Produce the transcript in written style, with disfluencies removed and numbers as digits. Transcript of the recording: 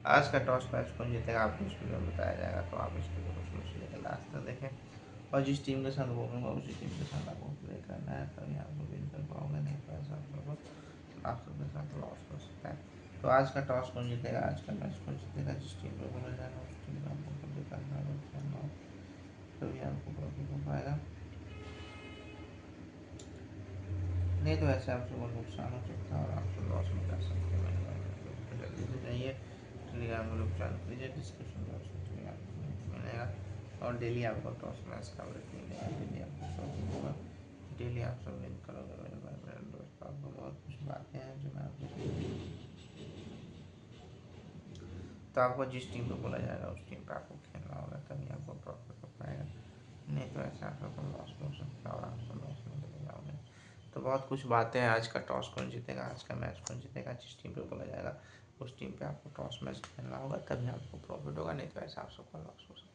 आज का toss match कौन जीतेगा आपको इस वीडियो में बताया जाएगा, तो आप इस वीडियो को शुरू से लेकर लास्ट तक देखें और जिस टीम के साथ बोलूँगा उसी टीम के साथ आपको प्ले करना है, तभी आप लोग विन कर पाओगे, नहीं तो ऐसा आप लोगों को आप सबके साथ लॉस हो सकता है। तो आज का टॉस कौन जीतेगा, आज का मैच कौन जीतेगा, जिस टीम पे बोला जाएगा उस टीम को आपको प्ले करना है, तभी आपको प्रॉफिट हो पाएगा, नहीं तो ऐसे आप लोगों को नुकसान हो सकता है और आप सब लॉस में जा सकते हैं। तो जल्दी से जाइए टेलीग्राम ग्रुप ज्वाइन कीजिए, डिस्क्रिप्शन बॉक्स में टेलीग्राम लिंक मिलेगा और डेली आपको टॉस मैच कवरेज मिलेगा, डेली आपको प्रॉफिट होगा, डेली आप सब लिंक करोगे मेरे भाई मेरे दोस्त। आपको बहुत कुछ बातें हैं जो मैं आपको, तो आपको जिस टीम को बोला जाएगा उस टीम पे आपको खेलना होगा, तभी आपको प्रॉफिट हो पाएगा, नहीं तो ऐसे आप सबको लॉस हो सकता है और आप सब लॉस में चले जाओगे। तो बहुत कुछ बातें हैं, आज का टॉस कौन जीतेगा, आज का मैच कौन जीतेगा, जिस टीम पे बोला जाएगा उस टीम पे आपको टॉस मैच खेलना होगा, तभी आपको प्रॉफिट होगा, नहीं तो ऐसा आप सबका लॉस हो सकता है।